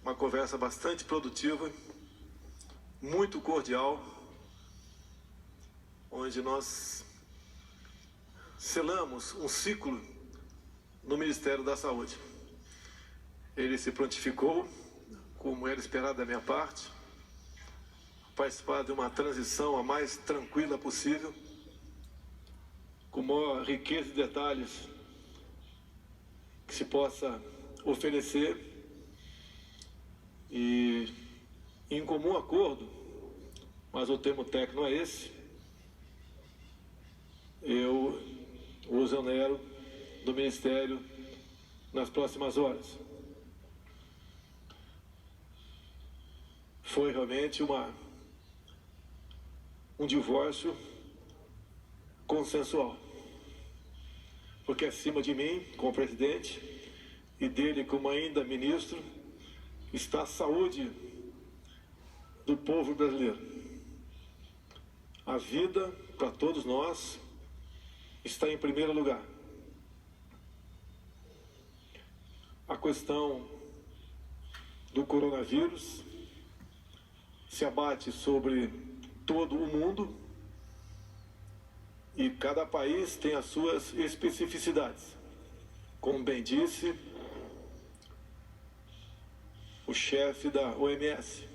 uma conversa bastante produtiva, muito cordial, onde nós selamos um ciclo no Ministério da Saúde. Ele se prontificou, como era esperado da minha parte, participar de uma transição a mais tranquila possível, com maior riqueza de detalhes que se possa oferecer, e em comum acordo, mas o termo técnico não é esse, eu o exonero do Ministério nas próximas horas. Foi realmente um divórcio consensual, porque acima de mim, como presidente, e dele como ainda ministro, está a saúde do povo brasileiro. A vida, para todos nós, está em primeiro lugar. A questão do coronavírus se abate sobre todo o mundo e cada país tem as suas especificidades. Como bem disse o chefe da OMS,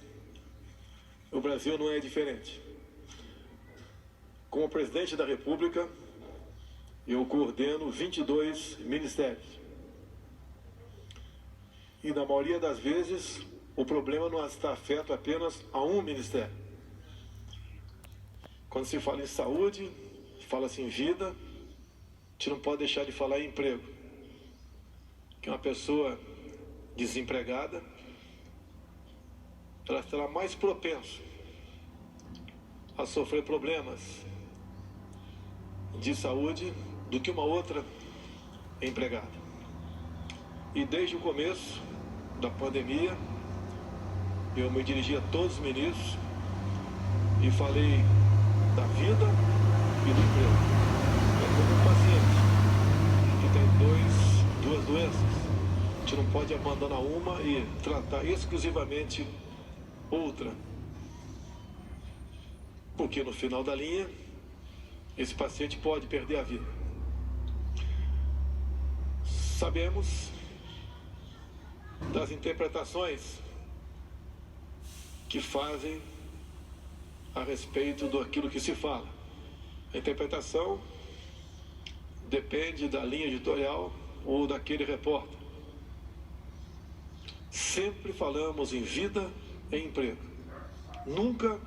o Brasil não é diferente. Como presidente da República, eu coordeno 22 ministérios. E na maioria das vezes, o problema não está afeto apenas a um ministério. Quando se fala em saúde, fala-se em vida, a gente não pode deixar de falar em emprego. Que uma pessoa desempregada, ela estará mais propensa a sofrer problemas de saúde do que uma outra empregada. E desde o começo da pandemia, eu me dirigi a todos os ministros e falei da vida e do emprego. É como um paciente que tem duas doenças. A gente não pode abandonar uma e tratar exclusivamente outra, porque no final da linha, esse paciente pode perder a vida. Sabemos das interpretações que fazem a respeito daquilo que se fala. A interpretação depende da linha editorial ou daquele repórter. Sempre falamos em vida e emprego. Nunca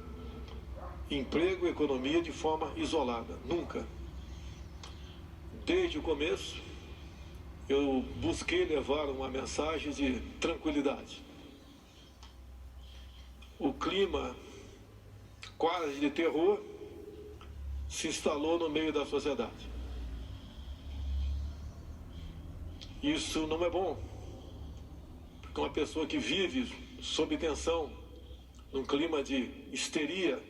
emprego e economia de forma isolada. Nunca. Desde o começo, eu busquei levar uma mensagem de tranquilidade. O clima quase de terror se instalou no meio da sociedade. Isso não é bom, porque uma pessoa que vive sob tensão, num clima de histeria,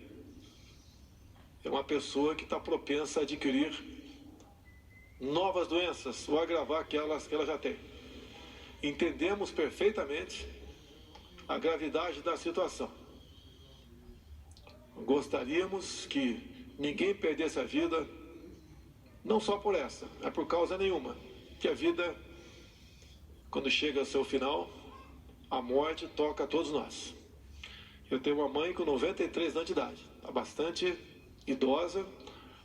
é uma pessoa que está propensa a adquirir novas doenças ou agravar aquelas que ela já tem. Entendemos perfeitamente a gravidade da situação. Gostaríamos que ninguém perdesse a vida, não só por essa, mas por causa nenhuma. Que a vida, quando chega ao seu final, a morte toca a todos nós. Eu tenho uma mãe com 93 anos de idade, está bastante idosa,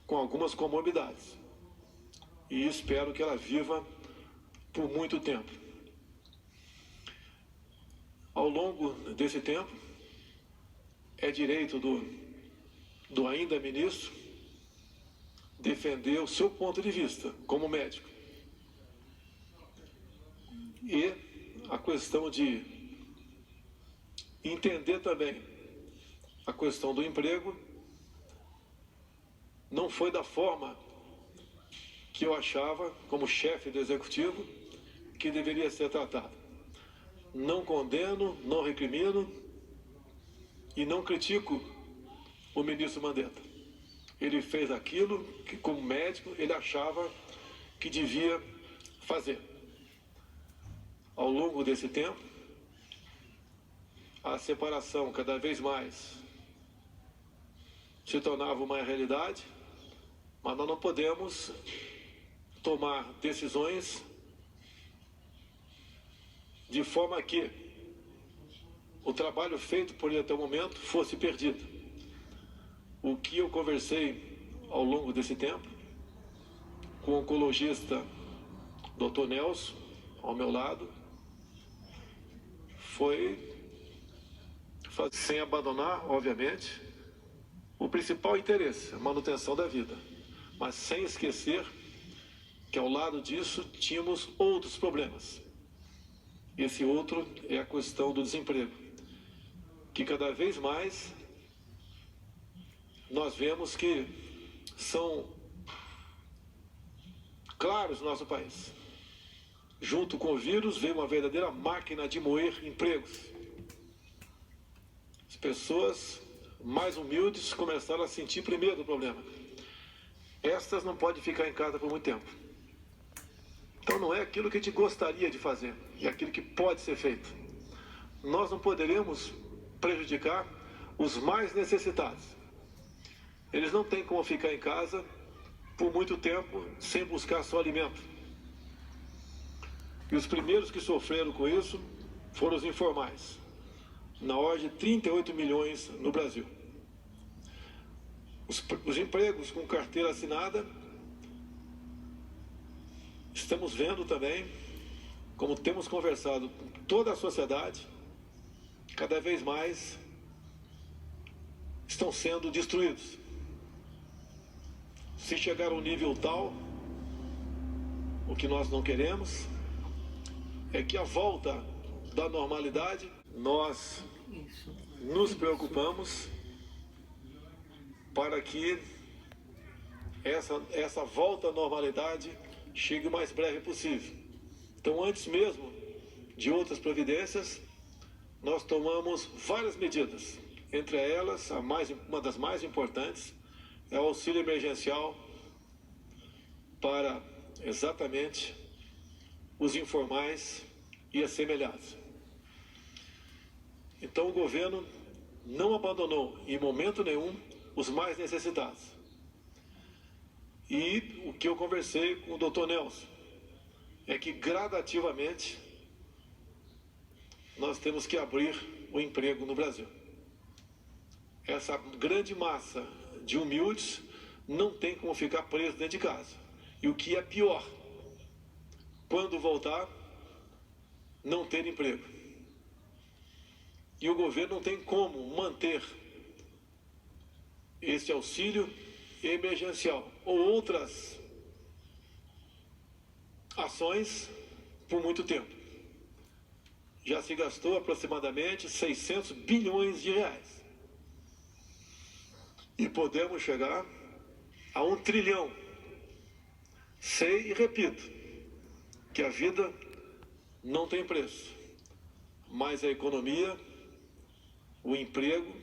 com algumas comorbidades. E espero que ela viva por muito tempo. Ao longo desse tempo, é direito do ainda ministro defender o seu ponto de vista como médico. E a questão de entender também a questão do emprego não foi da forma que eu achava, como chefe do executivo, que deveria ser tratado. Não condeno, não recrimino e não critico o ministro Mandetta. Ele fez aquilo que, como médico, ele achava que devia fazer. Ao longo desse tempo, a separação cada vez mais se tornava uma realidade, mas nós não podemos tomar decisões de forma que o trabalho feito por ele até o momento fosse perdido. O que eu conversei ao longo desse tempo com o oncologista Dr. Nelson, ao meu lado, foi, sem abandonar, obviamente, o principal interesse, a manutenção da vida, mas sem esquecer que ao lado disso tínhamos outros problemas. Esse outro é a questão do desemprego, que cada vez mais nós vemos que são claros no nosso país. Junto com o vírus veio uma verdadeira máquina de moer empregos. As pessoas mais humildes começaram a sentir primeiro o problema. Estas não podem ficar em casa por muito tempo. Então não é aquilo que a gente gostaria de fazer, é aquilo que pode ser feito. Nós não poderemos prejudicar os mais necessitados. Eles não têm como ficar em casa por muito tempo sem buscar só alimento. E os primeiros que sofreram com isso foram os informais, na ordem de 38 milhões no Brasil. Os empregos com carteira assinada, estamos vendo também, como temos conversado com toda a sociedade, cada vez mais estão sendo destruídos. Se chegar a um nível tal, o que nós não queremos é que a volta da normalidade, nós nos preocupamos para que essa volta à normalidade chegue o mais breve possível. Então, antes mesmo de outras providências, nós tomamos várias medidas. Entre elas, uma das mais importantes é o auxílio emergencial para exatamente os informais e assemelhados. Então o governo não abandonou em momento nenhum os mais necessitados. E o que eu conversei com o Dr. Nelson é que gradativamente nós temos que abrir o emprego no Brasil. Essa grande massa de humildes não tem como ficar preso dentro de casa. E o que é pior, quando voltar, não ter emprego. E o governo não tem como manter esse auxílio emergencial ou outras ações por muito tempo. Já se gastou aproximadamente 600 bilhões de reais. E podemos chegar a 1 trilhão. Sei e repito que a vida não tem preço, mas a economia, o emprego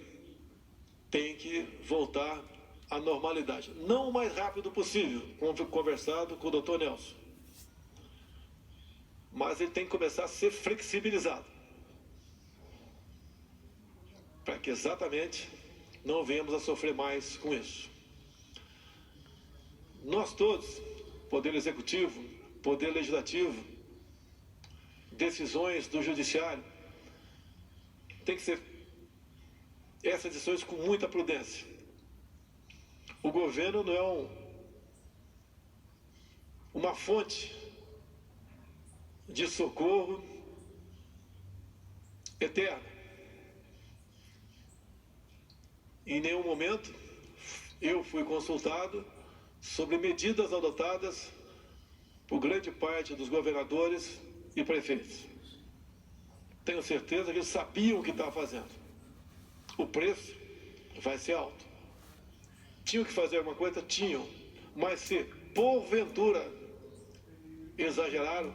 tem que voltar à normalidade. Não o mais rápido possível, como foi conversado com o Dr. Nelson, mas ele tem que começar a ser flexibilizado, para que exatamente não venhamos a sofrer mais com isso. Nós todos, Poder Executivo, Poder Legislativo, decisões do Judiciário, tem que ser essas decisões com muita prudência. O governo não é uma fonte de socorro eterna. Em nenhum momento eu fui consultado sobre medidas adotadas por grande parte dos governadores e prefeitos. Tenho certeza que eles sabiam o que estavam fazendo. O preço vai ser alto. Tinham que fazer alguma coisa? Tinham. Mas se porventura exageraram,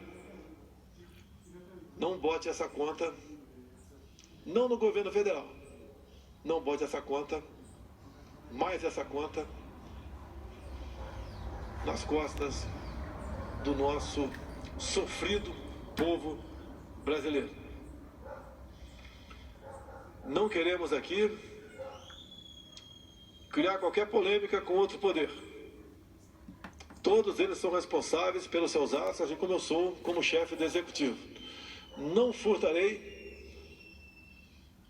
não bote essa conta, não no governo federal, não bote essa conta, mais essa conta, nas costas do nosso sofrido povo brasileiro. não queremos aqui criar qualquer polêmica com outro poder. Todos eles são responsáveis pelos seus atos, assim como eu sou como chefe do executivo. Não furtarei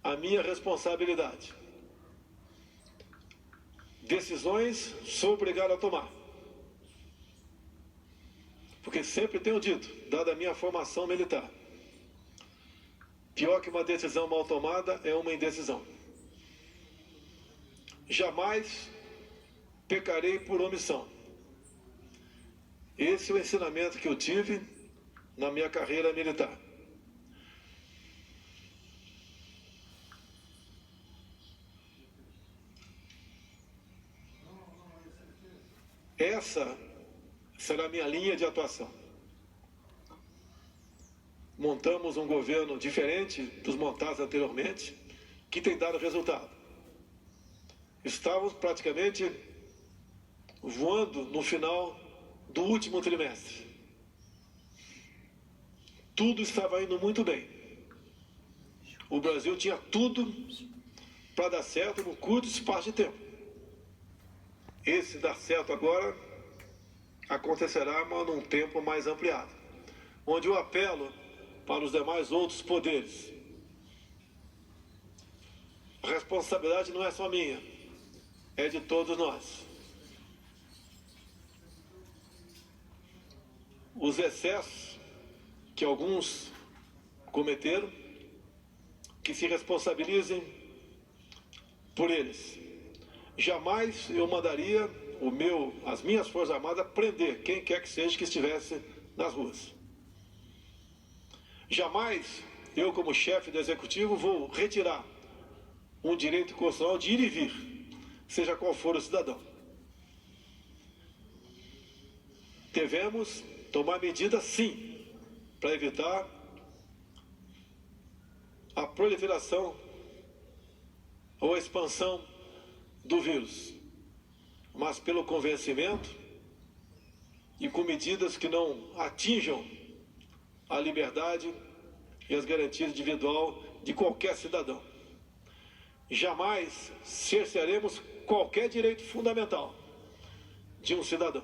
a minha responsabilidade. Decisões sou obrigado a tomar. Porque sempre tenho dito, dada a minha formação militar, pior que uma decisão mal tomada é uma indecisão. Jamais pecarei por omissão. Esse é o ensinamento que eu tive na minha carreira militar. Essa será a minha linha de atuação. Montamos um governo diferente dos montados anteriormente, que tem dado resultado. Estávamos praticamente voando no final do último trimestre. Tudo estava indo muito bem. O Brasil tinha tudo para dar certo num curto espaço de tempo. Esse dar certo agora acontecerá, mas num tempo mais ampliado, onde eu apelo para os demais outros poderes. A responsabilidade não é só minha, é de todos nós. Os excessos que alguns cometeram, que se responsabilizem por eles. Jamais eu mandaria as minhas Forças Armadas prender quem quer que seja que estivesse nas ruas. Jamais eu, como chefe do Executivo, vou retirar um direito constitucional de ir e vir, seja qual for o cidadão. Devemos tomar medidas, sim, para evitar a proliferação ou a expansão do vírus, mas pelo convencimento e com medidas que não atinjam a liberdade e as garantias individuais de qualquer cidadão. Jamais cercearemos qualquer direito fundamental de um cidadão.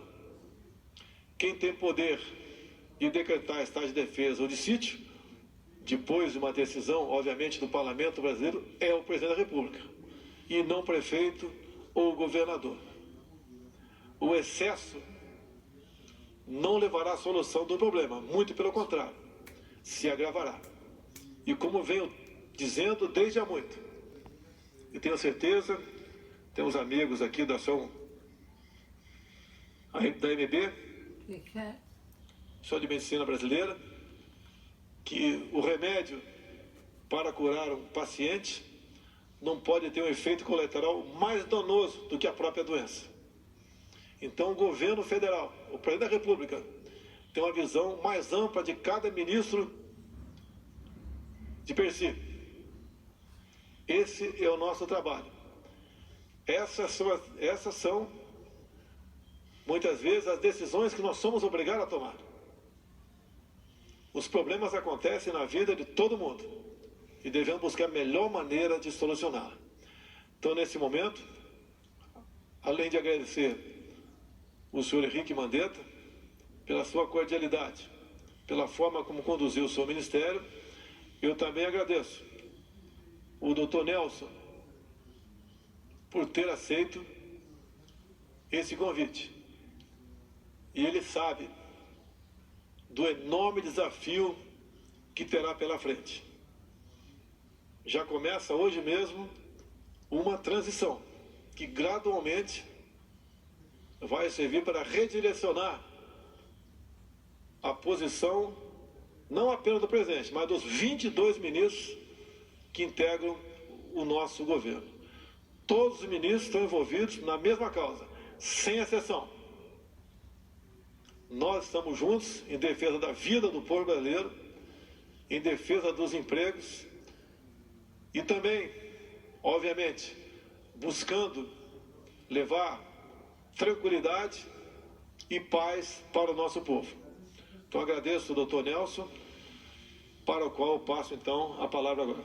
Quem tem poder de decretar estado de defesa ou de sítio, depois de uma decisão, obviamente, do Parlamento brasileiro, é o Presidente da República, e não o prefeito ou o governador. O excesso não levará à solução do problema, muito pelo contrário, se agravará. E como venho dizendo desde há muito, e tenho certeza, temos amigos aqui da MB, Sociedade de Medicina Brasileira, que o remédio para curar um paciente não pode ter um efeito colateral mais danoso do que a própria doença. Então o governo federal, o Presidente da República, tem uma visão mais ampla de cada ministro de per si. Esse é o nosso trabalho. Essas são, muitas vezes, as decisões que nós somos obrigados a tomar. Os problemas acontecem na vida de todo mundo e devemos buscar a melhor maneira de solucionar. Então, nesse momento, além de agradecer o senhor Henrique Mandetta pela sua cordialidade, pela forma como conduziu o seu ministério, eu também agradeço o doutor Nelson por ter aceito esse convite. E ele sabe do enorme desafio que terá pela frente. Já começa hoje mesmo uma transição que gradualmente vai servir para redirecionar a posição não apenas do presidente, mas dos 22 ministros que integram o nosso governo. Todos os ministros estão envolvidos na mesma causa, sem exceção. Nós estamos juntos em defesa da vida do povo brasileiro, em defesa dos empregos e também, obviamente, buscando levar tranquilidade e paz para o nosso povo. Então agradeço ao doutor Nelson, para o qual eu passo então a palavra agora.